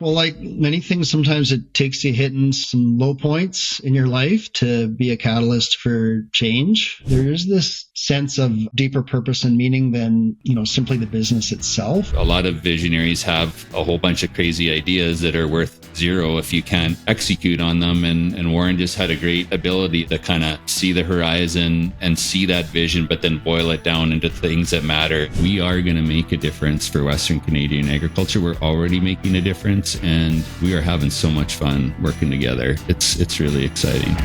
Well, like many things, sometimes it takes you hitting some low points in your life to be a catalyst for change. There is this sense of deeper purpose and meaning than, simply the business itself. A lot of visionaries have a whole bunch of crazy ideas that are worth zero if you can't execute on them. And Warren just had a great ability to kind of see the horizon and see that vision, but then boil it down into things that matter. We are going to make a difference for Western Canadian agriculture. We're already making a difference, and we are having so much fun working together. It's really exciting.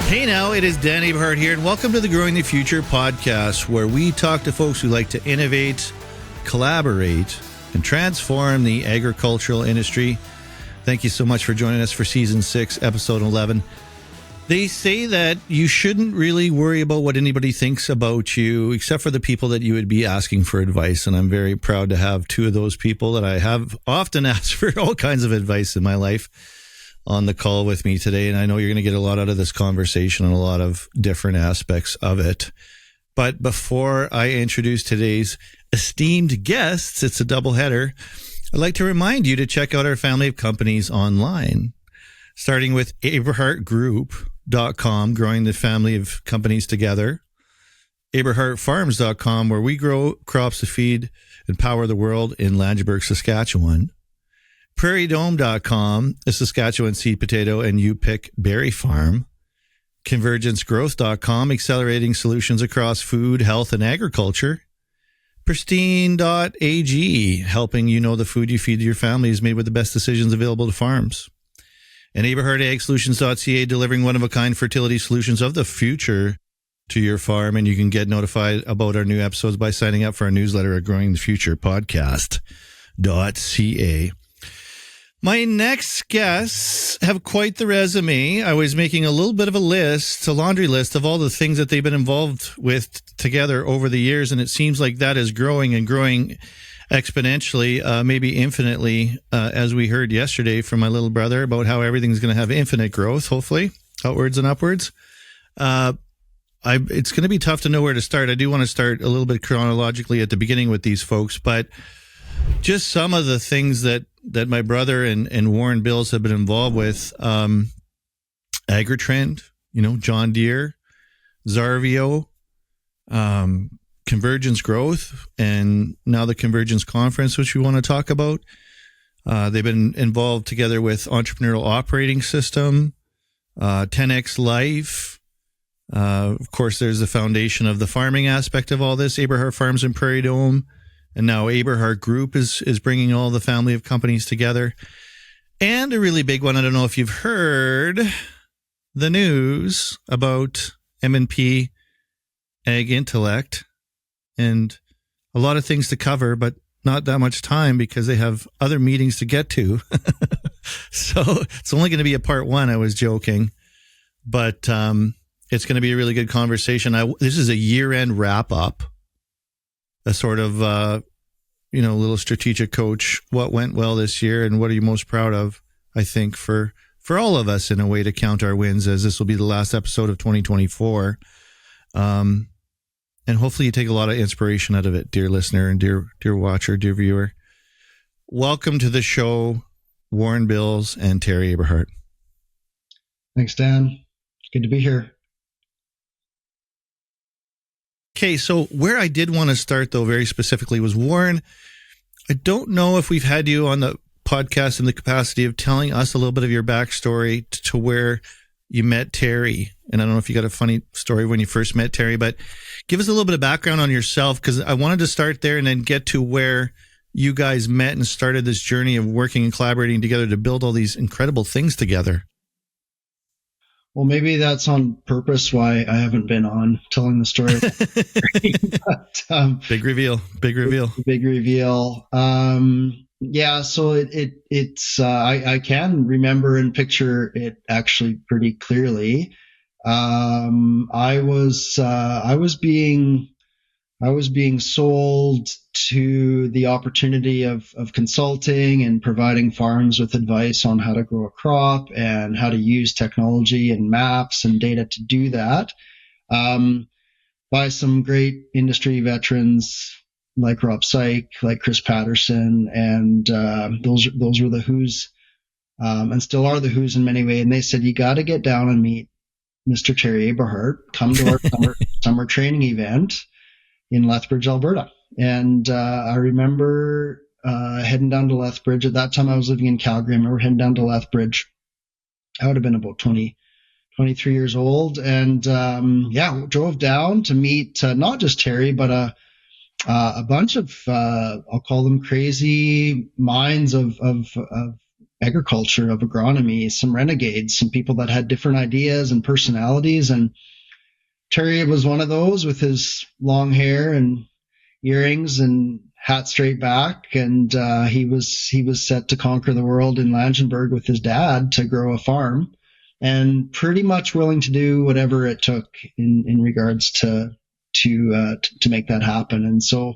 Hey now, it is Dan Aberhart here, and welcome to the Growing the Future podcast, where we talk to folks who like to innovate, collaborate, and transform the agricultural industry. Thank you so much for joining us for Season 6, Episode 11. They say that you shouldn't really worry about what anybody thinks about you, except for the people that you would be asking for advice. And I'm very proud to have two of those people that I have often asked for all kinds of advice in my life on the call with me today. And I know you're going to get a lot out of this conversation and a lot of different aspects of it. But before I introduce today's esteemed guests, it's a doubleheader. I'd like to remind you to check out our family of companies online, starting with AberhartGroup.com, growing the family of companies together. AberhartFarms.com, where we grow crops to feed and power the world in Langeberg, Saskatchewan. PrairieDome.com, a Saskatchewan seed potato and U-pick berry farm. ConvergenceGrowth.com, accelerating solutions across food, health, and agriculture. Pristine.ag, helping you know the food you feed your family is made with the best decisions available to farms. And AberhartAgSolutions.ca, delivering one-of-a-kind fertility solutions of the future to your farm. And you can get notified about our new episodes by signing up for our newsletter at growingthefuturepodcast.ca. My next guests have quite the resume. I was making a little bit of a laundry list of all the things that they've been involved with together over the years, and it seems like that is growing and growing exponentially, maybe infinitely, as we heard yesterday from my little brother about how everything's going to have infinite growth, hopefully, outwards and upwards. It's going to be tough to know where to start. I do want to start a little bit chronologically at the beginning with these folks, but just some of the things that my brother and Warren Bills have been involved with, Agritrend, John Deere, Zarvio, Convergence Growth, and now the Convergence Conference, which we want to talk about. They've been involved together with Entrepreneurial Operating System, 10X Life. Of course, there's the foundation of the farming aspect of all this, Aberhart Farms and Prairie Dome. And now Aberhart Group is bringing all the family of companies together. And a really big one, I don't know if you've heard the news about MNP Ag Intellect, and a lot of things to cover, but not that much time because they have other meetings to get to. So it's only going to be a part one. I was joking, but it's going to be a really good conversation. This is a year-end wrap-up, a sort of, little strategic coach. What went well this year and what are you most proud of, I think, for all of us in a way to count our wins, as this will be the last episode of 2024. And hopefully you take a lot of inspiration out of it, dear listener and dear watcher, dear viewer. Welcome to the show, Warren Bills and Terry Aberhart. Thanks, Dan. Good to be here. Okay, so where I did want to start, though, very specifically was, Warren, I don't know if we've had you on the podcast in the capacity of telling us a little bit of your backstory to where you met Terry. And I don't know if you got a funny story when you first met Terry, but give us a little bit of background on yourself, because I wanted to start there and then get to where you guys met and started this journey of working and collaborating together to build all these incredible things together. Well, maybe that's on purpose why I haven't been on telling the story. But, big reveal. Big reveal. Yeah, so it's I can remember and picture it actually pretty clearly. I was being sold to the opportunity of consulting and providing farms with advice on how to grow a crop and how to use technology and maps and data to do that. by some great industry veterans like Rob Syke, like Chris Patterson, and those were the who's, and still are the who's in many ways. And they said, you got to get down and meet Mr. Terry Aberhart. Come to our summer training event in Lethbridge, Alberta. And I remember heading down to Lethbridge. At that time, I was living in Calgary. I remember heading down to Lethbridge. I would have been about 23 years old. And drove down to meet not just Terry, but a bunch of, I'll call them crazy minds of agriculture, of agronomy, some renegades, some people that had different ideas and personalities. And Terry was one of those, with his long hair and earrings and hat straight back. And he was set to conquer the world in Langenburg with his dad to grow a farm, and pretty much willing to do whatever it took in regards to make that happen. And so,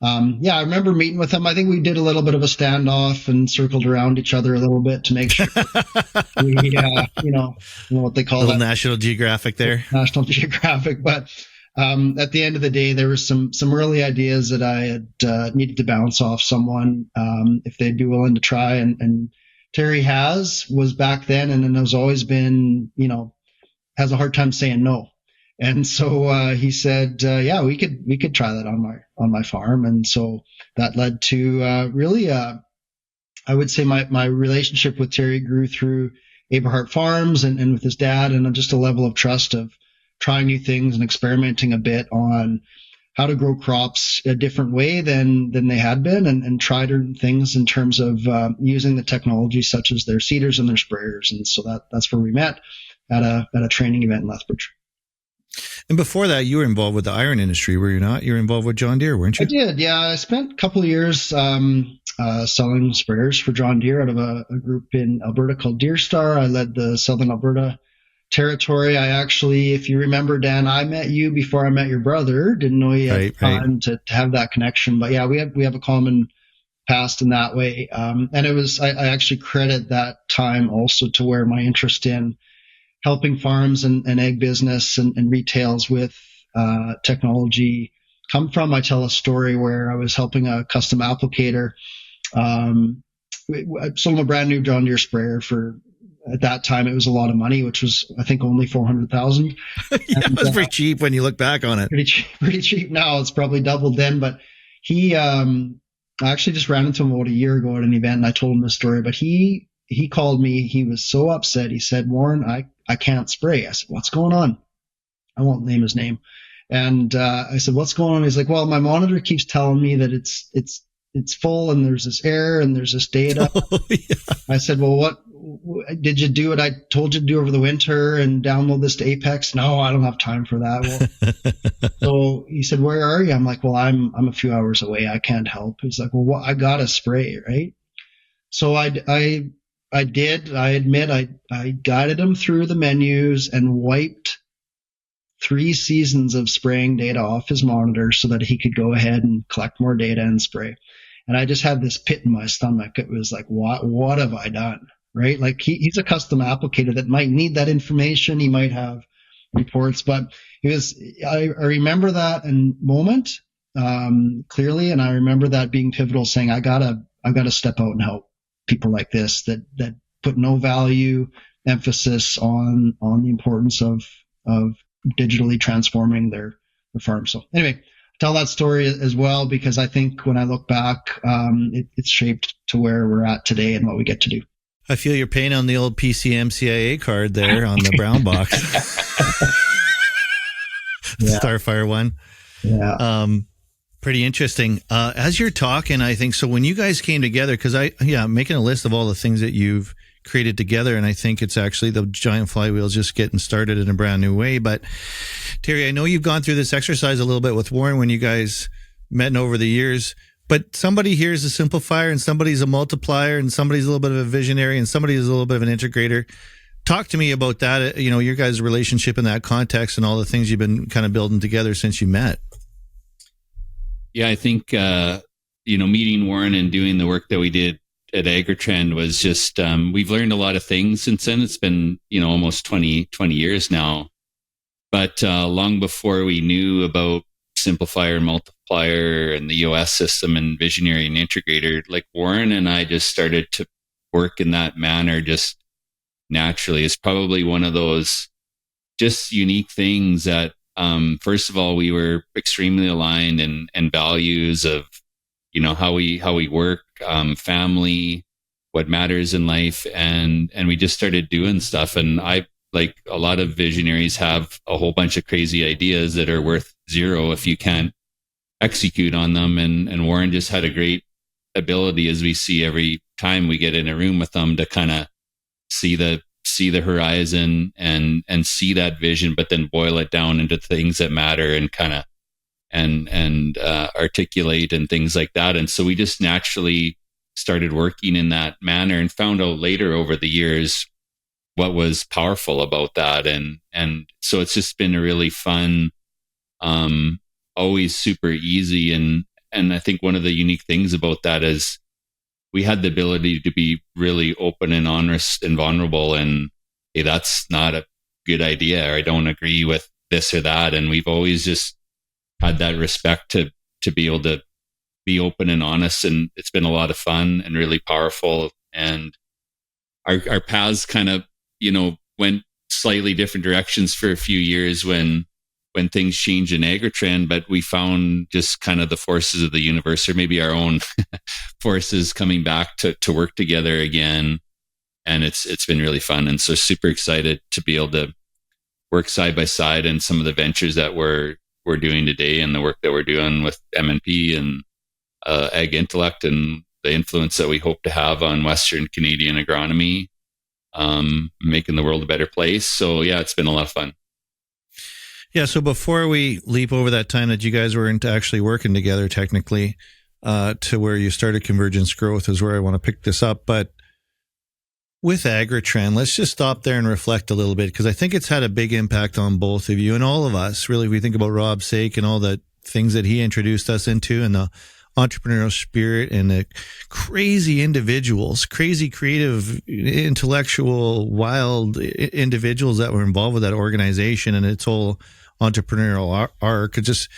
I remember meeting with him. I think we did a little bit of a standoff and circled around each other a little bit to make sure we, what they call that. National Geographic there. National Geographic. But at the end of the day, there was some early ideas that I had needed to bounce off someone if they'd be willing to try. And Terry was back then and has always been, has a hard time saying no. And so he said, we could try that on my farm. And so that led to really, I would say my relationship with Terry grew through Aberhart Farms and with his dad, and just a level of trust of trying new things and experimenting a bit on how to grow crops a different way than they had been, and try different things in terms of using the technology such as their seeders and their sprayers. And so that's where we met at a training event in Lethbridge. And before that, you were involved with the iron industry, were you not? You were involved with John Deere, weren't you? I did, yeah. I spent a couple of years selling sprayers for John Deere out of a group in Alberta called Deere Star. I led the Southern Alberta territory. I actually, if you remember, Dan, I met you before I met your brother. Didn't know you had time to have that connection. But yeah, we have a common past in that way. And it was, I actually credit that time also to where my interest in helping farms and ag business and retails with technology come from. I tell a story where I was helping a custom applicator. I sold him a brand new John Deere sprayer for, at that time, it was a lot of money, which was, I think, only $400,000. Yeah, it was pretty cheap when you look back on it. Pretty cheap now. It's probably doubled then. But I actually just ran into him about a year ago at an event, and I told him this story. But he called me. He was so upset. He said, "Warren, I can't spray." I said, "What's going on?" I won't name his name. And I said, "What's going on?" He's like, "Well, my monitor keeps telling me that it's full, and there's this error and there's this data." Oh, yeah. I said, "Well, what did you do? What I told you to do over the winter and download this to Apex?" "No, I don't have time for that." Well, so he said, "Where are you?" I'm like, "Well, I'm a few hours away. I can't help." He's like, "Well, I got to spray, right?" So I did. I admit I guided him through the menus and wiped 3 seasons of spraying data off his monitor so that he could go ahead and collect more data and spray. And I just had this pit in my stomach. It was like, what have I done? Right? Like he's a custom applicator that might need that information. He might have reports, but I remember that moment clearly. And I remember that being pivotal, saying, I gotta step out and help people like this that put no value emphasis on the importance of digitally transforming their farm. So anyway, tell that story as well, because I think when I look back, it's shaped to where we're at today and what we get to do. I feel your pain on the old PCMCIA card there on the brown box. Yeah. Starfire one. Yeah. Pretty interesting. As you're talking, I think, so when you guys came together, because I'm making a list of all the things that you've created together, and I think it's actually the giant flywheel's just getting started in a brand new way. But Terry, I know you've gone through this exercise a little bit with Warren when you guys met over the years, but somebody here is a simplifier and somebody's a multiplier and somebody's a little bit of a visionary and somebody's a little bit of an integrator. Talk to me about that, your guys' relationship in that context and all the things you've been kind of building together since you met. Yeah, I think, meeting Warren and doing the work that we did at Agritrend was just, we've learned a lot of things since then. It's been, almost 20 years now. But long before we knew about Simplifier, Multiplier, and the EOS system and Visionary and Integrator, like Warren and I just started to work in that manner just naturally. It's probably one of those just unique things that, first of all, we were extremely aligned in values of, how we work, family, what matters in life. And we just started doing stuff. And like a lot of visionaries have a whole bunch of crazy ideas that are worth zero if you can't execute on them. And Warren just had a great ability, as we see every time we get in a room with them, to kind of see the horizon and see that vision, but then boil it down into things that matter and kind of and articulate and things like that. And so we just naturally started working in that manner and found out later over the years what was powerful about that. And so it's just been a really fun, always super easy. And I think one of the unique things about that is we had the ability to be really open and honest and vulnerable. And hey, that's not a good idea, or I don't agree with this or that. And we've always just had that respect to be able to be open and honest. And it's been a lot of fun and really powerful. And our paths kind of, went slightly different directions for a few years when things changed in Agritrend, but we found just kind of the forces of the universe, or maybe our own forces, coming back to work together again. And it's been really fun. And so super excited to be able to work side by side in some of the ventures that we're doing today, and the work that we're doing with MNP and Ag Intellect, and the influence that we hope to have on Western Canadian agronomy, making the world a better place. So yeah, it's been a lot of fun. Yeah. So before we leap over that time that you guys weren't actually working together technically, to where you started Convergence Growth is where I want to pick this up. But with Agritrend, let's just stop there and reflect a little bit, because I think it's had a big impact on both of you and all of us. Really, if we think about Rob's sake and all the things that he introduced us into, and the entrepreneurial spirit and the crazy individuals, crazy creative, intellectual, wild individuals that were involved with that organization and its whole entrepreneurial arc. Could just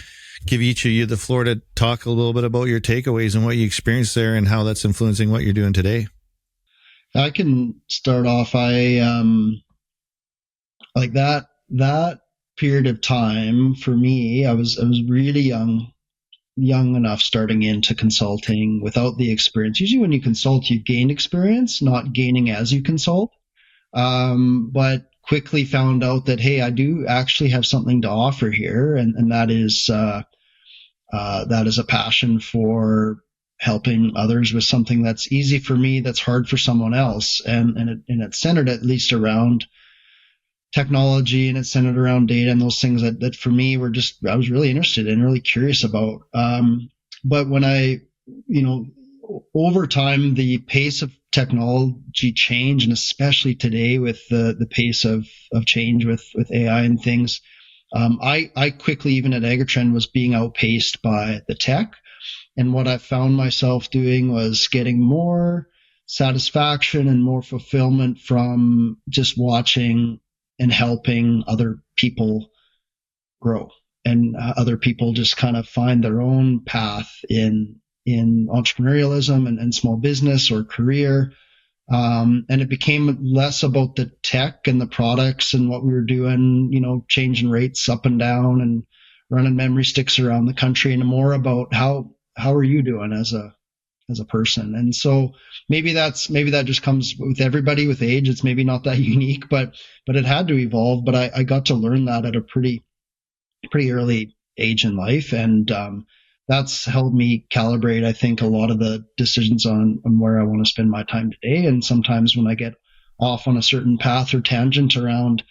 give each of you the floor to talk a little bit about your takeaways and what you experienced there and how that's influencing what you're doing today. I can start off. I like that period of time for me. I was really young enough starting into consulting without the experience. Usually when you consult, you gain experience, not gaining as you consult. But quickly found out that, hey, I do actually have something to offer here. And that is a passion for helping others with something that's easy for me, that's hard for someone else. And it's centered at least around technology, and it's centered around data and those things that for me I was really interested in, really curious about. But when over time, the pace of technology change, and especially today with the pace of change with AI and things, I quickly, even at Agritrend, was being outpaced by the tech. And what I found myself doing was getting more satisfaction and more fulfillment from just watching and helping other people grow, and other people just kind of find their own path in entrepreneurialism and small business or career. And it became less about the tech and the products and what we were doing, changing rates up and down and running memory sticks around the country, and more about how are you doing as a person. And so maybe that just comes with everybody with age. It's maybe not that unique, but it had to evolve. But I got to learn that at a pretty early age in life. And that's helped me calibrate, I think, a lot of the decisions on where I want to spend my time today. And sometimes when I get off on a certain path or tangent around,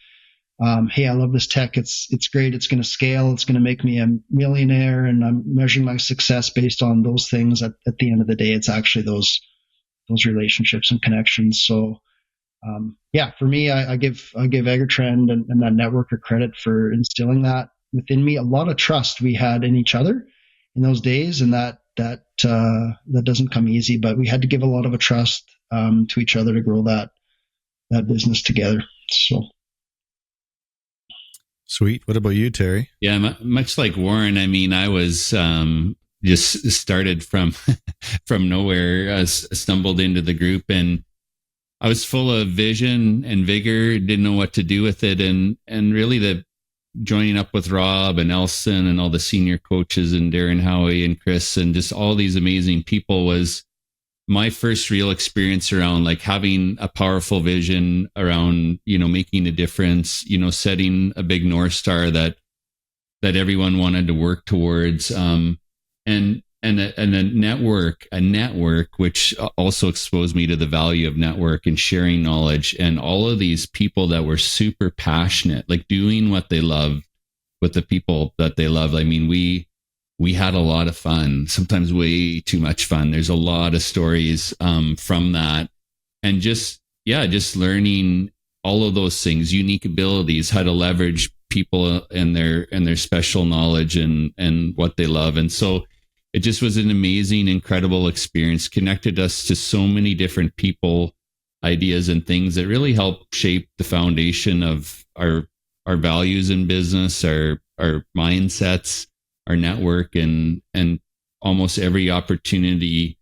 hey, I love this tech. It's great. It's going to scale. It's going to make me a millionaire. And I'm measuring my success based on those things. At the end of the day, it's actually those relationships and connections. So, for me, I give Agritrend and that network a credit for instilling that within me. A lot of trust we had in each other in those days, and that doesn't come easy. But we had to give a lot of a trust to each other to grow that business together. So. Sweet. What about you, Terry? Yeah, much like Warren, I mean, I was just started from from nowhere, stumbled into the group, and I was full of vision and vigor, didn't know what to do with it. And really the joining up with Rob and Elson and all the senior coaches and Darren Howie and Chris and just all these amazing people was my first real experience around like having a powerful vision around, making a difference, setting a big North Star that everyone wanted to work towards. And a network, which also exposed me to the value of network and sharing knowledge, and all of these people that were super passionate, like doing what they love with the people that they love. I mean, we had a lot of fun, sometimes way too much fun. There's a lot of stories from that, and just learning all of those things, unique abilities, how to leverage people and their special knowledge and what they love. And so it just was an amazing, incredible experience, connected us to so many different people, ideas, and things that really helped shape the foundation of our values in business, our mindsets, our network, and almost every opportunity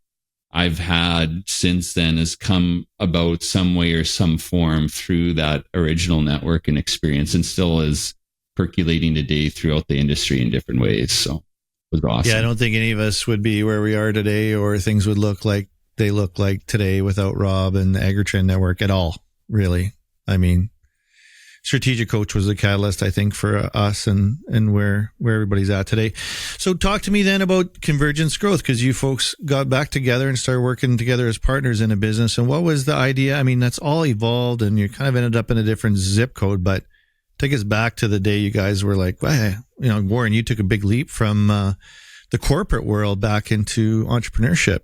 I've had since then has come about some way or some form through that original network and experience, and still is percolating today throughout the industry in different ways. So it was awesome. Yeah, I don't think any of us would be where we are today, or things would look like they look like today without Rob and the Agritrend network at all, really. I mean, Strategic Coach was a catalyst, I think, for us and where everybody's at today. So talk to me then about Convergence Growth, because you folks got back together and started working together as partners in a business. And what was the idea? I mean, that's all evolved, and you kind of ended up in a different zip code, but take us back to the day you guys were like, well, Warren, you took a big leap from the corporate world back into entrepreneurship.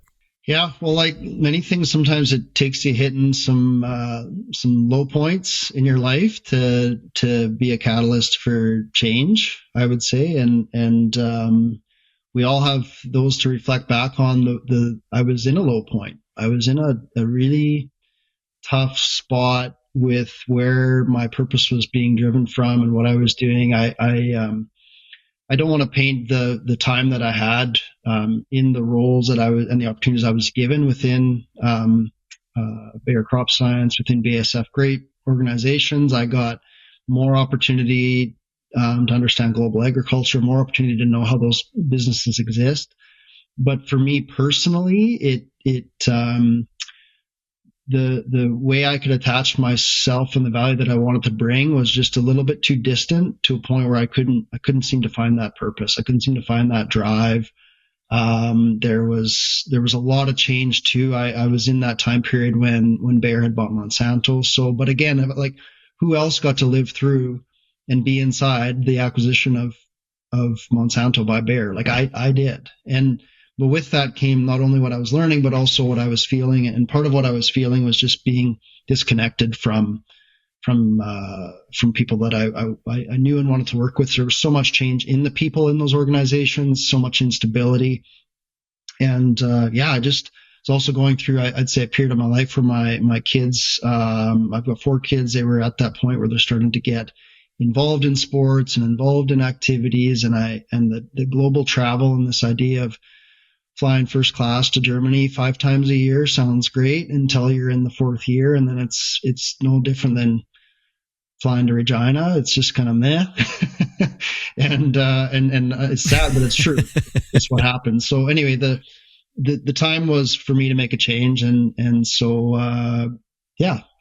Yeah, well, like many things, sometimes it takes you hitting some low points in your life to be a catalyst for change, I would say, and we all have those to reflect back on. I was in a low point. I was in a really tough spot with where my purpose was being driven from and what I was doing. I don't want to paint the time that I had in the roles that I was and the opportunities I was given within Bayer Crop Science, within BASF, great organizations. I got more opportunity to understand global agriculture, more opportunity to know how those businesses exist. But for me personally, the way I could attach myself and the value that I wanted to bring was just a little bit too distant, to a point where I couldn't seem to find that purpose. I couldn't seem to find that drive. There was a lot of change too. I was in that time period when Bayer had bought Monsanto. So, but again, like, who else got to live through and be inside the acquisition of Monsanto by Bayer? Like I did. But with that came not only what I was learning, but also what I was feeling. And part of what I was feeling was just being disconnected from people that I knew and wanted to work with. There was so much change in the people in those organizations, so much instability. And I just was also going through, I'd say, a period of my life where my kids, I've got 4 kids. They were at that point where they're starting to get involved in sports and involved in activities. And the global travel and this idea of flying first class to Germany 5 times a year sounds great until you're in the 4th year, and then it's no different than flying to Regina. It's just kind of meh, and it's sad, but it's true. It's what happens. So anyway, the time was for me to make a change, and so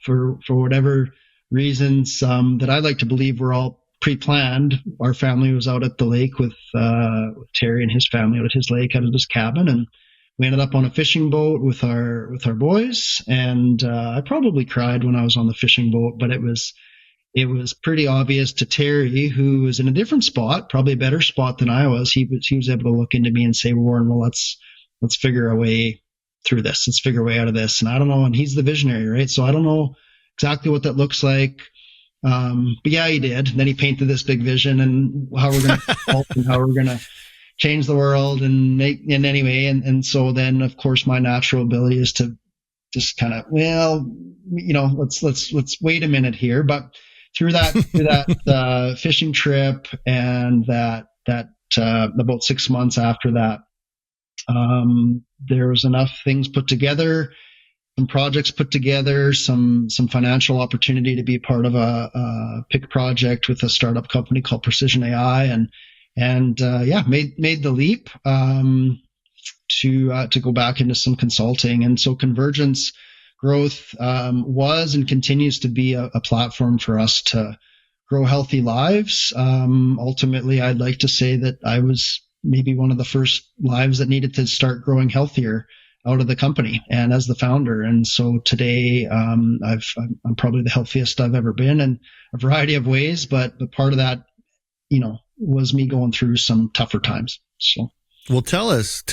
for whatever reasons that I like to believe were all pre-planned. Our family was out at the lake with Terry and his family out at his lake, out at his cabin, and we ended up on a fishing boat with our boys. And I probably cried when I was on the fishing boat, but it was pretty obvious to Terry, who was in a different spot, probably a better spot than I was. He was able to look into me and say, Warren, well, let's figure a way through this. Let's figure a way out of this. And I don't know. And he's the visionary, right? So I don't know exactly what that looks like. But yeah, he did. And then he painted this big vision and how we're going to help and how we're going to change the world and so then of course my natural ability is to just kind of, let's wait a minute here. But through that fishing trip and that about 6 months after that, there was enough things put together, some projects put together, some financial opportunity to be part of a PIC project with a startup company called Precision AI, and made the leap to go back into some consulting. And so Convergence Growth was and continues to be a platform for us to grow healthy lives. Ultimately, I'd like to say that I was maybe one of the first lives that needed to start growing healthier out of the company and as the founder. And so today, I'm probably the healthiest I've ever been in a variety of ways, but part of that, was me going through some tougher times. So, well, tell us,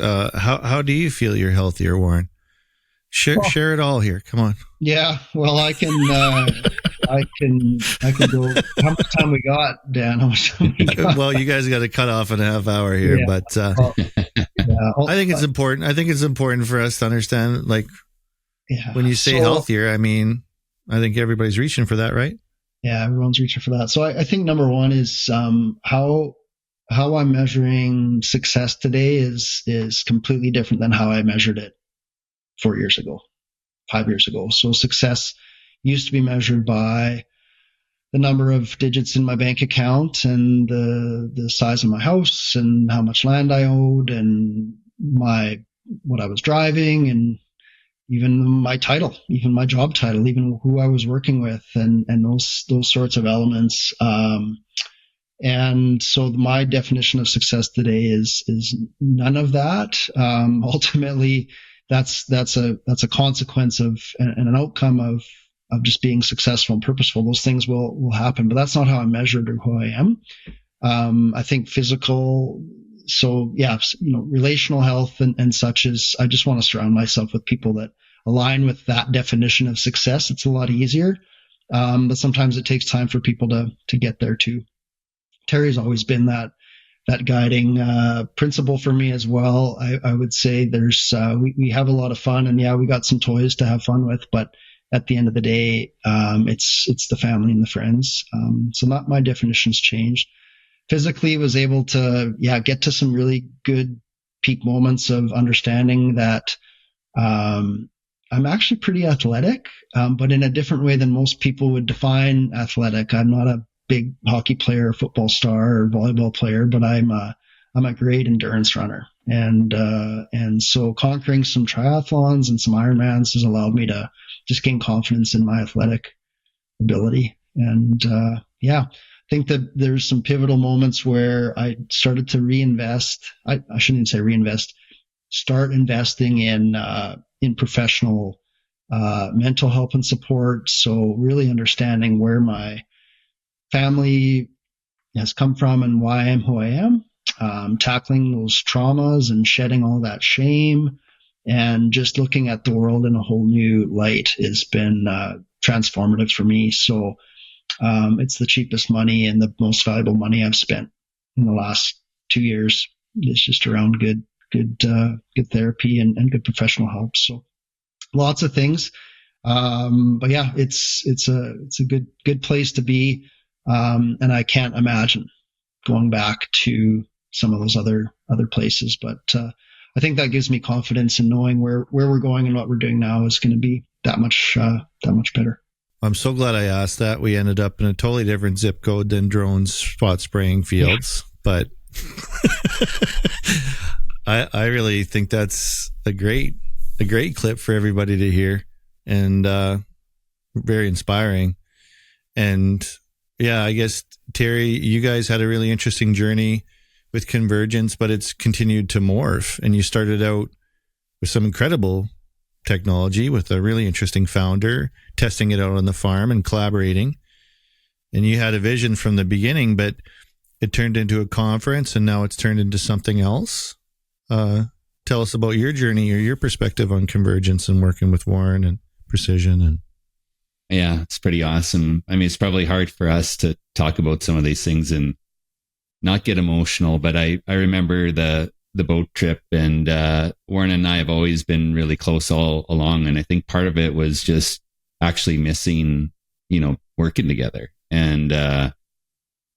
how do you feel you're healthier, Warren? Share it all here. Come on. Yeah. Well, I can go. How much time we got, Dan? How much time we got? Well, you guys got to cut off in a half hour here, but I think it's important. I think it's important for us to understand, when you say healthier, I mean, I think everybody's reaching for that, right? Yeah, everyone's reaching for that. So I think number one is how I'm measuring success today is completely different than how I measured it 4 years ago, 5 years ago. So success used to be measured by the number of digits in my bank account and the size of my house and how much land I owed and what I was driving and even my title, even my job title, even who I was working with and those sorts of elements. And so my definition of success today is none of that. Ultimately, that's a consequence of and an outcome of just being successful and purposeful. Those things will happen, but that's not how I'm measured or who I am. I think physical. So yeah, relational health and such is, I just want to surround myself with people that align with that definition of success. It's a lot easier. But sometimes it takes time for people to get there too. Terry's always been that guiding principle for me as well. I would say there's we have a lot of fun, and yeah, we got some toys to have fun with, but at the end of the day, it's the family and the friends. So not my definition's changed. Physically, was able to get to some really good peak moments of understanding that I'm actually pretty athletic, but in a different way than most people would define athletic. I'm not a big hockey player, football star, or volleyball player, but I'm a great endurance runner. And so conquering some triathlons and some Ironmans has allowed me to just gain confidence in my athletic ability. And I think that there's some pivotal moments where I started to reinvest. I shouldn't even say reinvest. Start investing in professional mental health and support. So really understanding where my family has come from and why I am who I am, tackling those traumas and shedding all that shame, and just looking at the world in a whole new light has been transformative for me. So it's the cheapest money and the most valuable money I've spent in the last 2 years. It's just around good therapy and good professional help. So lots of things. But yeah, it's a good place to be. And I can't imagine going back to some of those other places. But I think that gives me confidence in knowing where we're going, and what we're doing now is going to be that much better. I'm so glad I asked that. We ended up in a totally different zip code than drones spot spraying fields, but I really think that's a great clip for everybody to hear, and very inspiring. And yeah, I guess, Terry, you guys had a really interesting journey with Convergence, but it's continued to morph. And you started out with some incredible technology with a really interesting founder, testing it out on the farm and collaborating. And you had a vision from the beginning, but it turned into a conference, and now it's turned into something else. Tell us about your journey or your perspective on Convergence and working with Warren and Precision. And yeah, it's pretty awesome. I mean, it's probably hard for us to talk about some of these things and not get emotional, but I remember the boat trip, and Warren and I have always been really close all along. And I think part of it was just actually missing working together and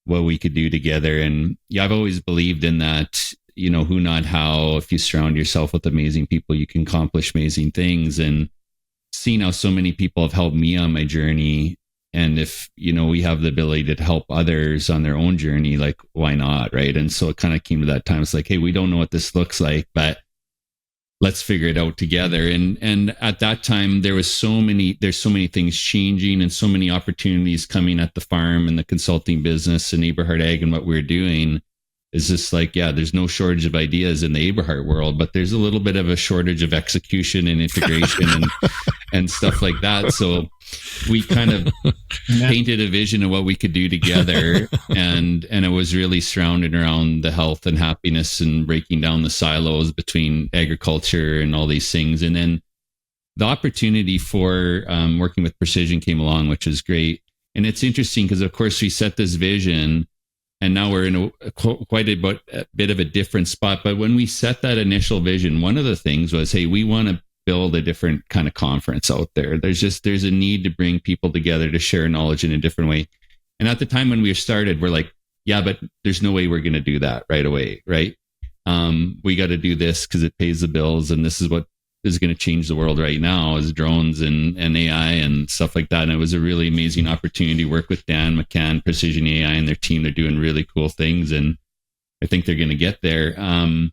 what we could do together. And yeah, I've always believed in that, who, not how. If you surround yourself with amazing people, you can accomplish amazing things. And seeing how so many people have helped me on my journey. And if, we have the ability to help others on their own journey, like, why not? Right. And so it kind of came to that time. It's like, hey, we don't know what this looks like, but let's figure it out together. And at that time, there's so many things changing and so many opportunities coming at the farm and the consulting business and Aberhart Ag and what we're doing. Is just like, yeah, there's no shortage of ideas in the Aberhart world, but there's a little bit of a shortage of execution and integration and stuff like that. So we kind of painted a vision of what we could do together. And it was really surrounded around the health and happiness and breaking down the silos between agriculture and all these things. And then the opportunity for working with Precision came along, which is great. And it's interesting because, of course, we set this vision. And now we're in quite a bit of a different spot. But when we set that initial vision, one of the things was, hey, we want to build a different kind of conference out there. There's a need to bring people together to share knowledge in a different way. And at the time when we started, we're like, yeah, but there's no way we're going to do that right away, right? We got to do this because it pays the bills. And this is what is going to change the world right now is drones and AI and stuff like that. And it was a really amazing opportunity to work with Dan McCann, Precision AI, and their team. They're doing really cool things, and I think they're going to get there. And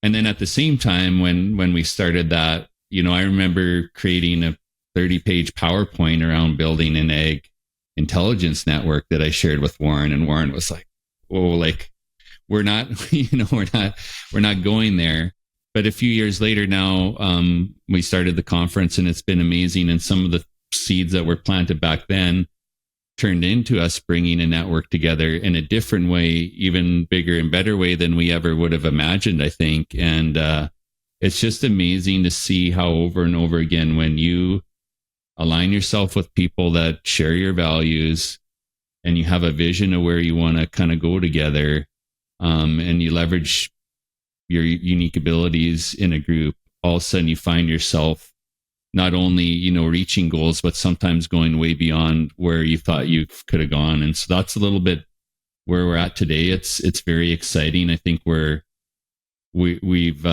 then at the same time, when we started that, I remember creating a 30-page PowerPoint around building an ag intelligence network that I shared with Warren, and Warren was like, "Whoa, like we're not, we're not going there." But a few years later now, we started the conference, and it's been amazing. And some of the seeds that were planted back then turned into us bringing a network together in a different way, even bigger and better way than we ever would have imagined, I think. And it's just amazing to see how over and over again, when you align yourself with people that share your values and you have a vision of where you want to kind of go together, and you leverage your unique abilities in a group, all of a sudden you find yourself not only, reaching goals, but sometimes going way beyond where you thought you could have gone. And so that's a little bit where we're at today. It's very exciting. I think we've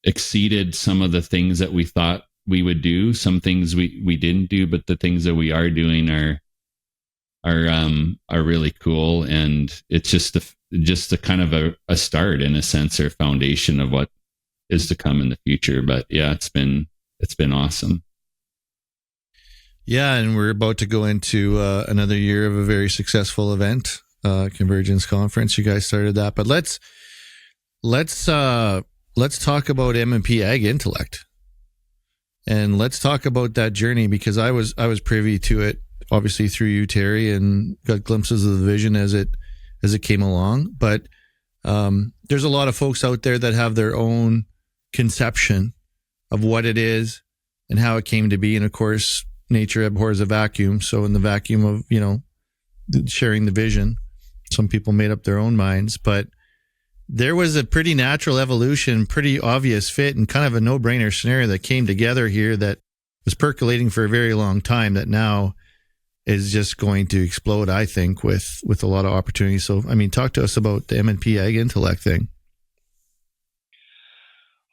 exceeded some of the things that we thought we would do. Some things we didn't do, but the things that we are doing are really cool. And it's just a kind of a start, in a sense, or foundation of what is to come in the future. But yeah, it's been awesome. Yeah, and we're about to go into another year of a very successful event, Convergence Conference. You guys started that, but let's talk about MNP Ag Intellect, and let's talk about that journey, because I was privy to it, obviously through you, Terry, and got glimpses of the vision as it came along. But there's a lot of folks out there that have their own conception of what it is and how it came to be. And of course, nature abhors a vacuum. So in the vacuum of, sharing the vision, some people made up their own minds. But there was a pretty natural evolution, pretty obvious fit, and kind of a no-brainer scenario that came together here that was percolating for a very long time, that now is just going to explode, I think, with a lot of opportunities. So, talk to us about the MNP Ag Intellect thing.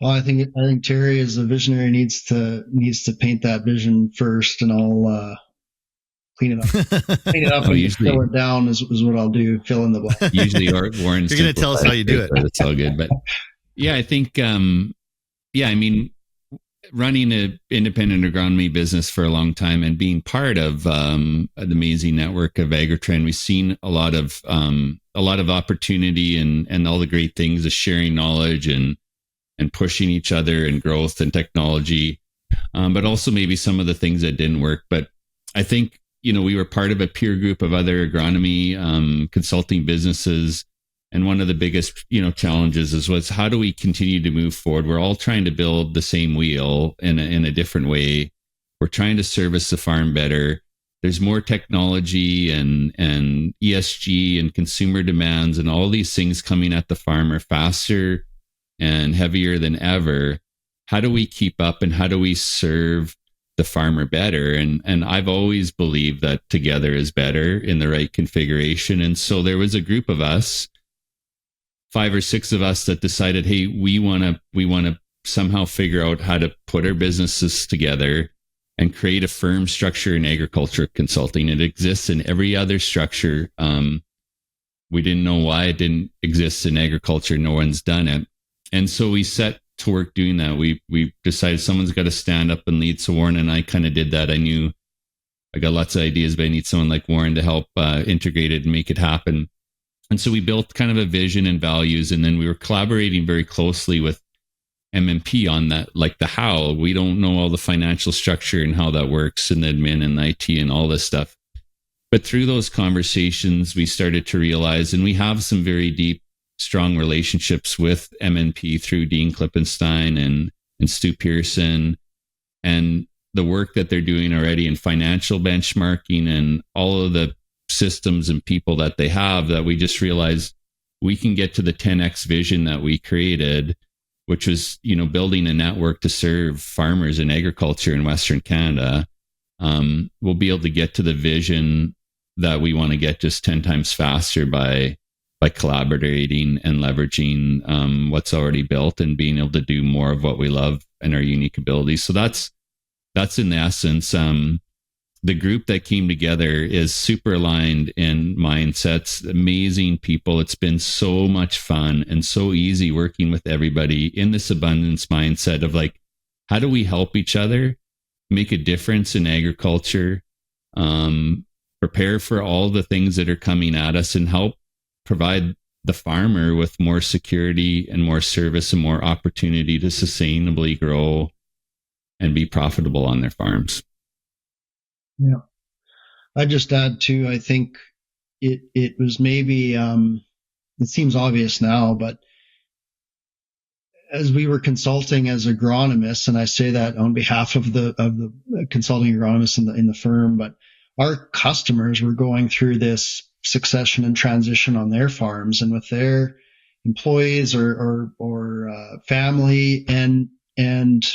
Well, I think Terry, as a visionary, needs to paint that vision first, and I'll clean it up and usually fill it down is what I'll do. Fill in the blank. Usually, Warren's you're going to tell us how you do it. It's all good, but yeah, I think running an independent agronomy business for a long time and being part of an amazing network of Agritrend, we've seen a lot of opportunity and all the great things of sharing knowledge and pushing each other and growth and technology, but also maybe some of the things that didn't work. But I think, we were part of a peer group of other agronomy consulting businesses. And one of the biggest, challenges was how do we continue to move forward? We're all trying to build the same wheel in a different way. We're trying to service the farm better. There's more technology and ESG and consumer demands and all these things coming at the farmer faster and heavier than ever. How do we keep up, and how do we serve the farmer better. And I've always believed that together is better in the right configuration. And so there was a group of us, 5 or 6 of us, that decided, hey, we want to somehow figure out how to put our businesses together and create a firm structure in agriculture consulting. It exists in every other structure. We didn't know why it didn't exist in agriculture. No one's done it. And so we set to work doing that. We decided someone's got to stand up and lead. So Warren and I kind of did that. I knew I got lots of ideas, but I need someone like Warren to help integrate it and make it happen. And so we built kind of a vision and values. And then we were collaborating very closely with MNP on that, like the how. We don't know all the financial structure and how that works, and the admin and the IT and all this stuff. But through those conversations, we started to realize, and we have some very deep, strong relationships with MNP through Dean Klippenstein and Stu Pearson, and the work that they're doing already in financial benchmarking and all of the systems and people that they have, that we just realized we can get to the 10x vision that we created, which was, building a network to serve farmers in agriculture in Western Canada. We'll be able to get to the vision that we want to get just 10 times faster by collaborating and leveraging what's already built and being able to do more of what we love and our unique abilities. So that's in essence. The group that came together is super aligned in mindsets, amazing people. It's been so much fun and so easy working with everybody in this abundance mindset of like, how do we help each other make a difference in agriculture, prepare for all the things that are coming at us, and help provide the farmer with more security and more service and more opportunity to sustainably grow and be profitable on their farms. Yeah. I just add too, I think it was maybe, it seems obvious now, but as we were consulting as agronomists, and I say that on behalf of the consulting agronomists in the firm, but our customers were going through this succession and transition on their farms and with their employees or family, and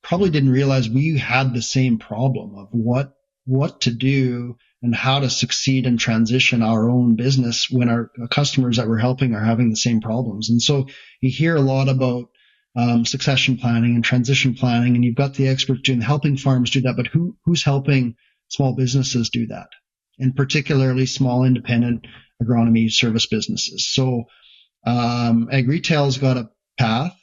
probably didn't realize we had the same problem of what to do and how to succeed and transition our own business when our customers that we're helping are having the same problems. And so you hear a lot about succession planning and transition planning, and you've got the experts helping farms do that, but who's helping small businesses do that? And particularly small independent agronomy service businesses. So ag retail's got a path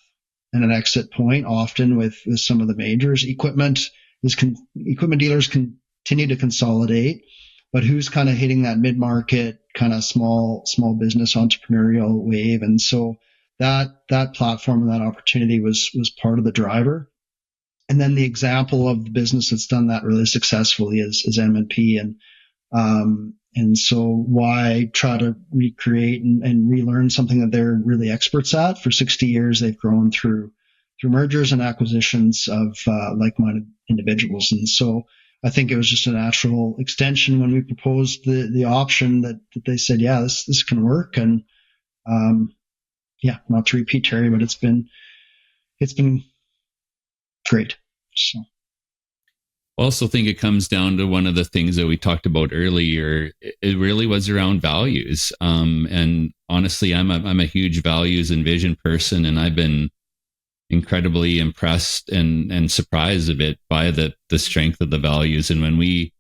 and an exit point often with some of the majors. Equipment dealers continue to consolidate, but who's kind of hitting that mid-market kind of small business entrepreneurial wave? And so that platform and that opportunity was part of the driver. And then the example of the business that's done that really successfully is MNP. And so why try to recreate and relearn something that they're really experts at? For 60 years, they've grown through mergers and acquisitions of like-minded individuals. And so I think it was just a natural extension when we proposed the option that they said, yeah, this can work. And not to repeat Terry, but it's been great. So. I also think it comes down to one of the things that we talked about earlier. It really was around values. And honestly, I'm a huge values and vision person, and I've been incredibly impressed and surprised a bit by the strength of the values. And when we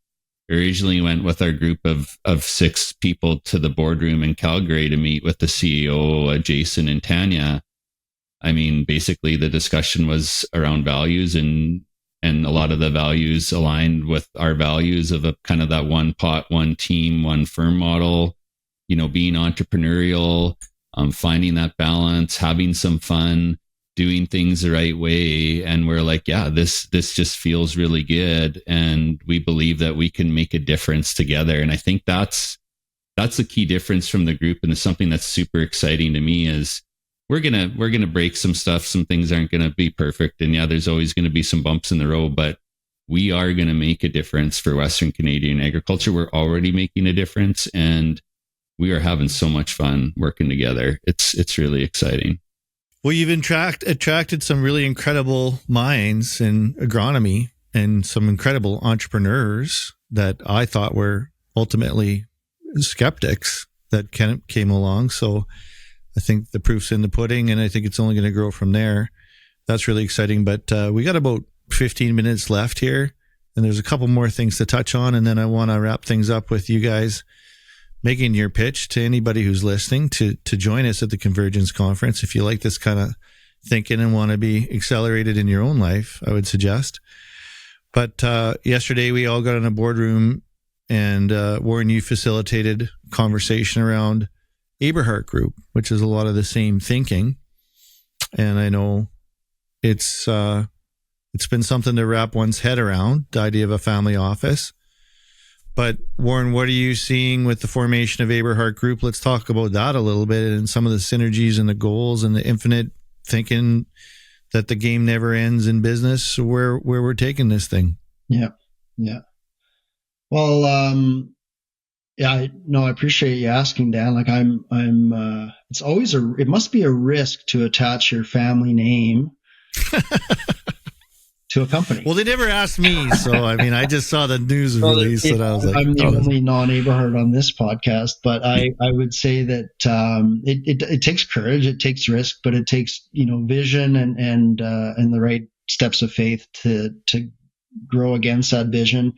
originally went with our group of 6 people to the boardroom in Calgary to meet with the CEO, Jason and Tanya, I mean, basically the discussion was around values, and a lot of the values aligned with our values of a kind of that one pot, one team, one firm model, being entrepreneurial, finding that balance, having some fun, doing things the right way. And we're like, yeah, this just feels really good. And we believe that we can make a difference together. And I think that's the key difference from the group. And it's something that's super exciting to me is we're gonna break some stuff. Some things aren't gonna be perfect, and yeah, there's always gonna be some bumps in the road. But we are gonna make a difference for Western Canadian agriculture. We're already making a difference, and we are having so much fun working together. It's really exciting. Well, you've attracted some really incredible minds in agronomy and some incredible entrepreneurs that I thought were ultimately skeptics that came along. So I think the proof's in the pudding, and I think it's only going to grow from there. That's really exciting. But we got about 15 minutes left here, and there's a couple more things to touch on, and then I want to wrap things up with you guys making your pitch to anybody who's listening to join us at the Convergence Conference. If you like this kind of thinking and want to be accelerated in your own life, I would suggest. But yesterday we all got in a boardroom, and Warren, you facilitated conversation around Aberhart Group, which is a lot of the same thinking. And I know it's been something to wrap one's head around, the idea of a family office. But Warren, what are you seeing with the formation of Aberhart Group? Let's talk about that a little bit, and some of the synergies and the goals and the infinite thinking that the game never ends in business, where we're taking this thing. Yeah. Well, I appreciate you asking, Dan. Like it's always it must be a risk to attach your family name to a company. Well, they never asked me, so I mean, I just saw the news release, and I was like, I'm the only non-Aberhart on this podcast, but I would say that it takes courage, it takes risk, but it takes vision and the right steps of faith to grow against that vision.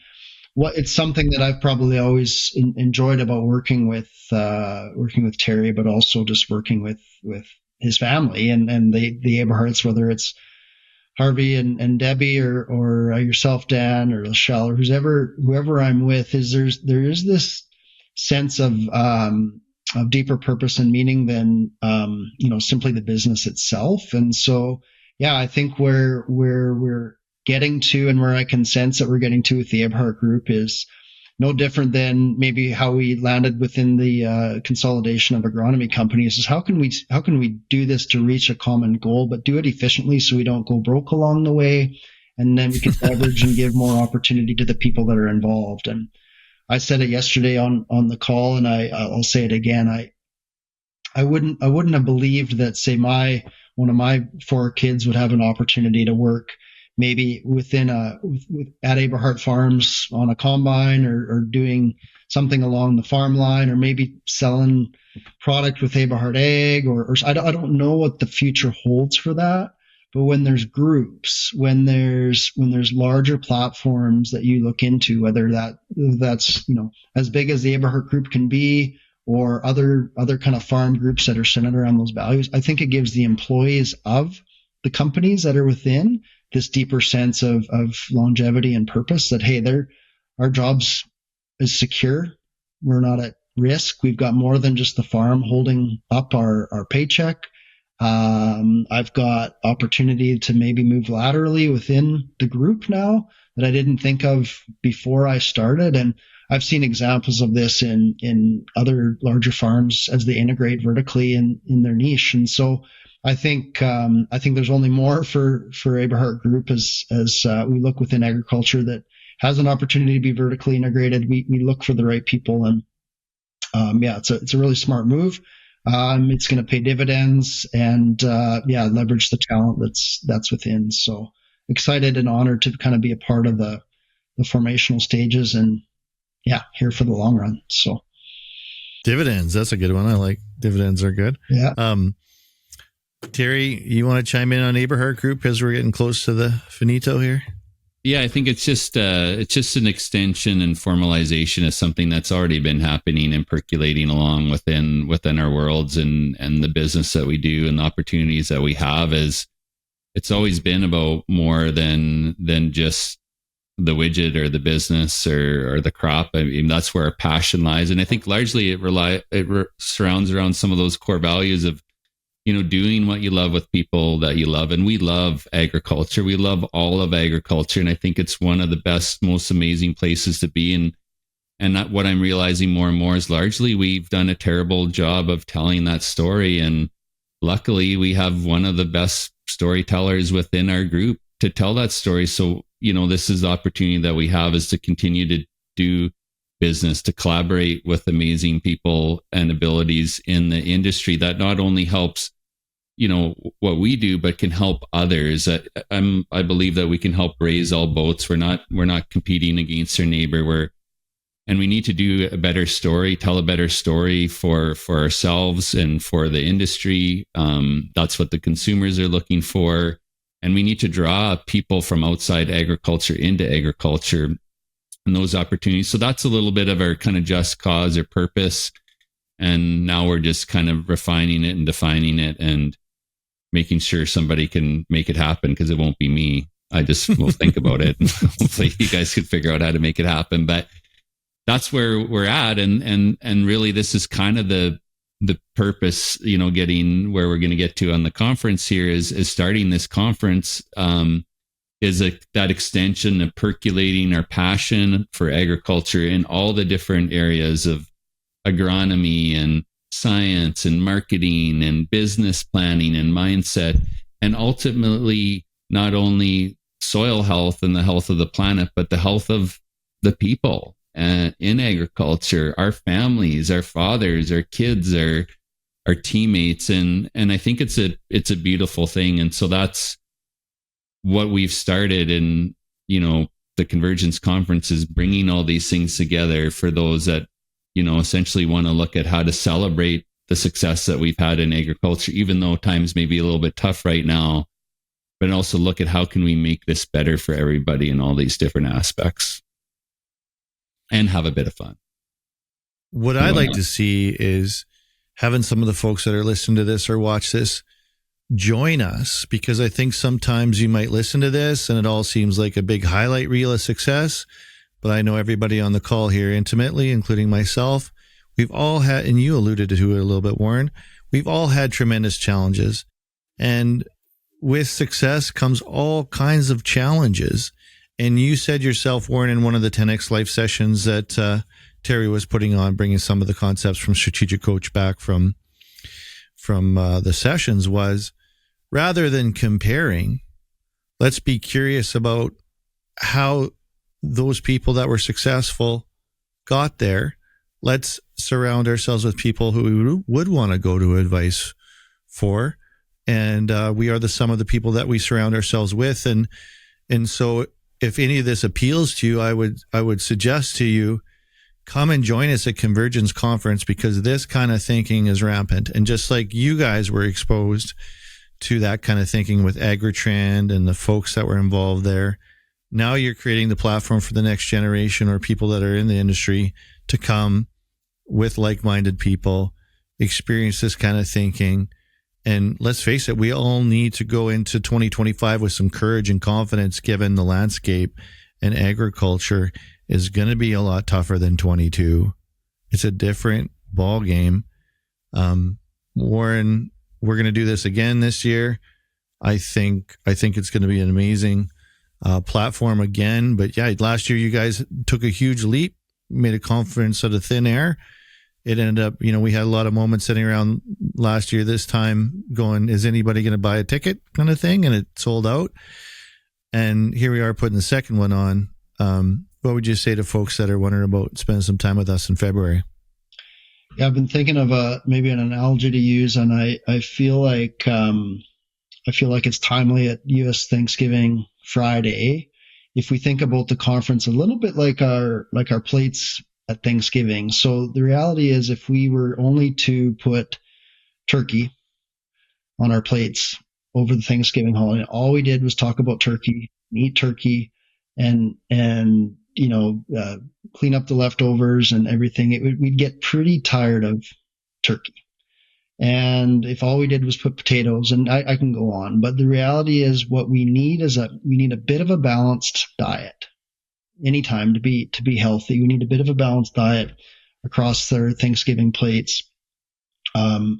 It's something that I've probably always enjoyed about working with Terry, but also just working with his family and the Aberharts, whether it's Harvey and Debbie or yourself, Dan, or Michelle, or whoever I'm with, there is this sense of deeper purpose and meaning than simply the business itself. And so, yeah, I think where we're getting to, and where I can sense that we're getting to with the Aberhart Group, is no different than maybe how we landed within the consolidation of agronomy companies. Is how can we do this to reach a common goal, but do it efficiently so we don't go broke along the way, and then we can leverage and give more opportunity to the people that are involved. And I said it yesterday on the call, and I'll say it again. I wouldn't have believed that, say, one of my 4 kids would have an opportunity to work maybe at Aberhart Farms on a combine, or doing something along the farm line, or maybe selling product with Aberhart Ag, or I don't know what the future holds for that. But when there's groups, when there's larger platforms that you look into, whether that's as big as the Aberhart Group can be, or other kind of farm groups that are centered around those values, I think it gives the employees of the companies that are within this deeper sense of longevity and purpose, that, hey, our jobs is secure. We're not at risk. We've got more than just the farm holding up our paycheck. I've got opportunity to maybe move laterally within the group now that I didn't think of before I started. And I've seen examples of this in other larger farms as they integrate vertically in their niche. And so I think there's only more for Aberhart Group as we look within agriculture that has an opportunity to be vertically integrated. We look for the right people, and it's a really smart move. It's going to pay dividends, and leverage the talent that's within. So excited and honored to kind of be a part of the formational stages, and here for the long run. So dividends, that's a good one. I like dividends are good. Yeah. Terry, you want to chime in on Aberhart Group as we're getting close to the finito here? Yeah, I think it's just an extension and formalization of something that's already been happening and percolating along within our worlds, and the business that we do and the opportunities that we have. Is it's always been about more than just the widget or the business or the crop. I mean, that's where our passion lies, and I think largely it surrounds around some of those core values of doing what you love with people that you love. And we love agriculture. We love all of agriculture. And I think it's one of the best, most amazing places to be. And what I'm realizing more and more is largely we've done a terrible job of telling that story. And luckily we have one of the best storytellers within our group to tell that story. So, this is the opportunity that we have, is to continue to do business, to collaborate with amazing people and abilities in the industry that not only helps what we do, but can help others. I believe that we can help raise all boats. We're not competing against our neighbor. And we need to do a better story, tell a better story for ourselves and for the industry. That's what the consumers are looking for. And we need to draw people from outside agriculture into agriculture and those opportunities. So that's a little bit of our kind of just cause or purpose. And now we're just kind of refining it and defining it and making sure somebody can make it happen, because it won't be me. I just will think about it. Hopefully you guys could figure out how to make it happen. But that's where we're at. And really this is kind of the purpose, getting where we're going to get to on the conference here is starting this conference, that extension of percolating our passion for agriculture in all the different areas of agronomy and science and marketing and business planning and mindset, and ultimately not only soil health and the health of the planet, but the health of the people in agriculture, our families, our fathers, our kids, our teammates. And I think it's a beautiful thing. And so that's what we've started. And, the Convergence Conference is bringing all these things together for those that, essentially want to look at how to celebrate the success that we've had in agriculture, even though times may be a little bit tough right now, but also look at how can we make this better for everybody in all these different aspects and have a bit of fun. What I'd like to see is having some of the folks that are listening to this or watch this join us, because I think sometimes you might listen to this and it all seems like a big highlight reel of success. But I know everybody on the call here intimately, including myself, we've all had, and you alluded to it a little bit, Warren, we've all had tremendous challenges. And with success comes all kinds of challenges. And you said yourself, Warren, in one of the 10X Life sessions that Terry was putting on, bringing some of the concepts from Strategic Coach back from the sessions, was rather than comparing, let's be curious about how those people that were successful got there. Let's surround ourselves with people who we would want to go to advice for. And we are the sum of the people that we surround ourselves with. And so if any of this appeals to you, I would suggest to you, come and join us at Convergence Conference, because this kind of thinking is rampant. And just like you guys were exposed to that kind of thinking with Agritrend and the folks that were involved there, now you're creating the platform for the next generation or people that are in the industry to come with like-minded people, experience this kind of thinking. And let's face it, we all need to go into 2025 with some courage and confidence, given the landscape, and agriculture is going to be a lot tougher than 22. It's a different ball game. Warren, we're going to do this again this year. I think it's going to be an amazing platform again. But yeah, last year you guys took a huge leap, made a conference out of thin air. It ended up, we had a lot of moments sitting around last year, this time going, is anybody going to buy a ticket kind of thing? And it sold out. And here we are putting the second one on. What would you say to folks that are wondering about spending some time with us in February? Yeah, I've been thinking of maybe an analogy to use, and I feel like it's timely at U.S. Thanksgiving Friday. If we think about the conference a little bit like our plates at Thanksgiving. So the reality is, if we were only to put turkey on our plates over the Thanksgiving holiday, all we did was talk about turkey, eat turkey, and clean up the leftovers and everything, we'd get pretty tired of turkey. And if all we did was put potatoes, and I can go on, but the reality is what we need is we need a bit of a balanced diet. Anytime to be healthy, we need a bit of a balanced diet across their Thanksgiving plates, to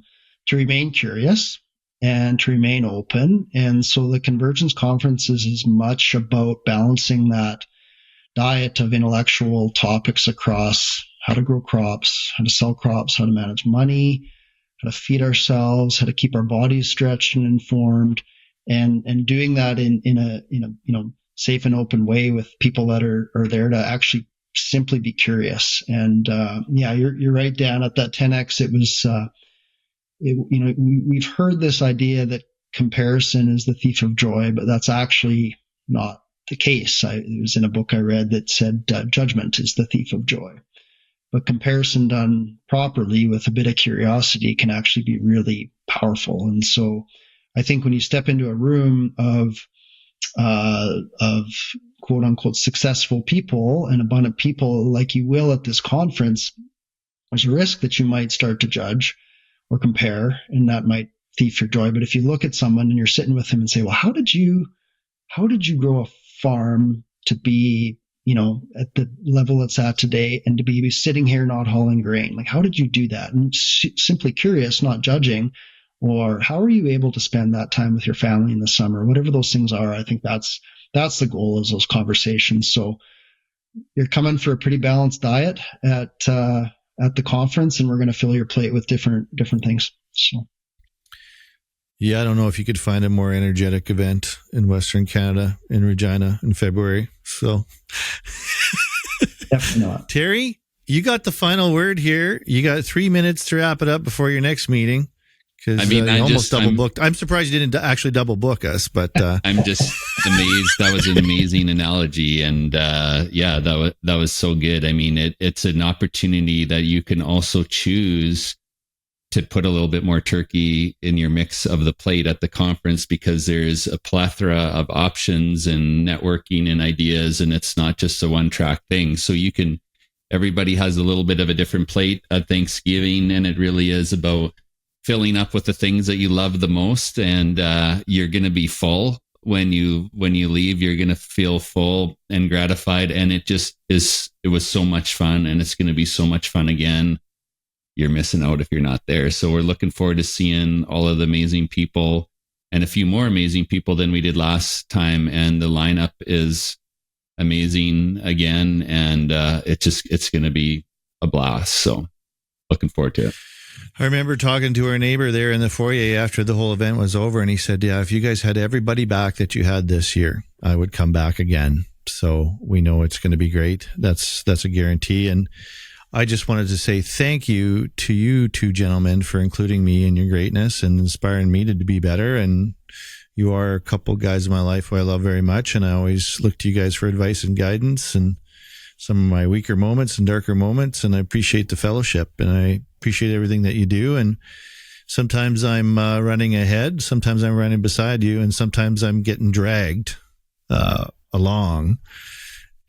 remain curious and to remain open. And so the Convergence Conference is as much about balancing that diet of intellectual topics across how to grow crops, how to sell crops, how to manage money, how to feed ourselves, how to keep our bodies stretched and informed, and doing that in a safe and open way with people that are there to actually simply be curious. And you're right, Dan. At that 10X, we've heard this idea that comparison is the thief of joy, but that's actually not the case. It was in a book I read that said judgment is the thief of joy. But comparison done properly with a bit of curiosity can actually be really powerful. And so I think when you step into a room of quote unquote successful people and abundant people like you will at this conference, there's a risk that you might start to judge or compare, and that might thief your joy. But if you look at someone and you're sitting with them and say, well, how did you grow a farm to be, at the level it's at today and to be sitting here not hauling grain? Like, how did you do that? And simply curious, not judging. Or how are you able to spend that time with your family in the summer? Whatever those things are, I think that's the goal, is those conversations. So you're coming for a pretty balanced diet at the conference, and we're going to fill your plate with different things. So. Yeah, I don't know if you could find a more energetic event in Western Canada in Regina in February. So, definitely not. Terry, you got the final word here. You got 3 minutes to wrap it up before your next meting. Because you almost double booked. I'm surprised you didn't actually double book us, but I'm just amazed. That was an amazing analogy, and that was so good. I mean, it's an opportunity that you can also choose to put a little bit more turkey in your mix of the plate at the conference, because there's a plethora of options and networking and ideas, and it's not just a one-track thing. So everybody has a little bit of a different plate at Thanksgiving, and it really is about filling up with the things that you love the most, and you're going to be full when you leave. You're going to feel full and gratified, and it was so much fun, and it's going to be so much fun again. You're missing out if you're not there. So we're looking forward to seeing all of the amazing people, and a few more amazing people than we did last time. And the lineup is amazing again, and it's going to be a blast. So looking forward to it. I remember talking to our neighbor there in the foyer after the whole event was over, and he said, yeah, if you guys had everybody back that you had this year, I would come back again. So we know it's going to be great. That's a guarantee. And I just wanted to say thank you to you two gentlemen for including me in your greatness and inspiring me to be better. And you are a couple guys in my life who I love very much, and I always look to you guys for advice and guidance and some of my weaker moments and darker moments. And I appreciate the fellowship, and I appreciate everything that you do. And sometimes I'm running ahead, sometimes I'm running beside you, and sometimes I'm getting dragged along.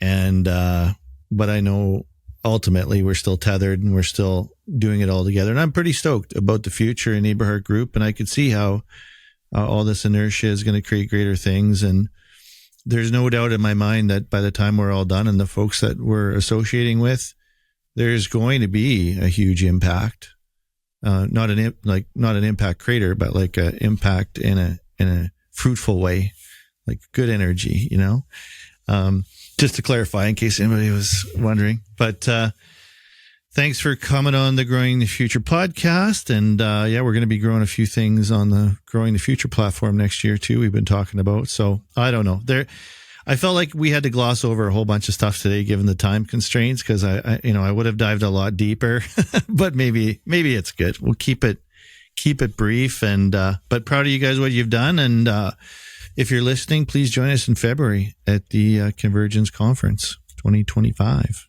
And but I know ultimately we're still tethered and we're still doing it all together. And I'm pretty stoked about the future in Aberhart Group. And I could see how all this inertia is going to create greater things. And there's no doubt in my mind that by the time we're all done and the folks that we're associating with, there's going to be a huge impact. Not an impact creator, but like an impact in a fruitful way, like good energy, just to clarify in case anybody was wondering. But thanks for coming on the Growing the Future podcast. And we're going to be growing a few things on the Growing the Future platform next year too, we've been talking about. So I don't know. I felt like we had to gloss over a whole bunch of stuff today, given the time constraints, because I would have dived a lot deeper, but maybe it's good. We'll keep it brief, and but proud of you guys, what you've done. And if you're listening, please join us in February at the Convergence Conference 2025.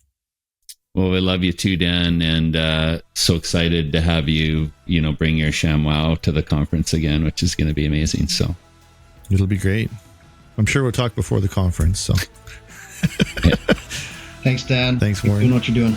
Well, we love you too, Dan, and so excited to have you, bring your ShamWow to the conference again, which is going to be amazing. So it'll be great. I'm sure we'll talk before the conference. So Thanks, Dan. Thanks, Warren. Doing what you're doing.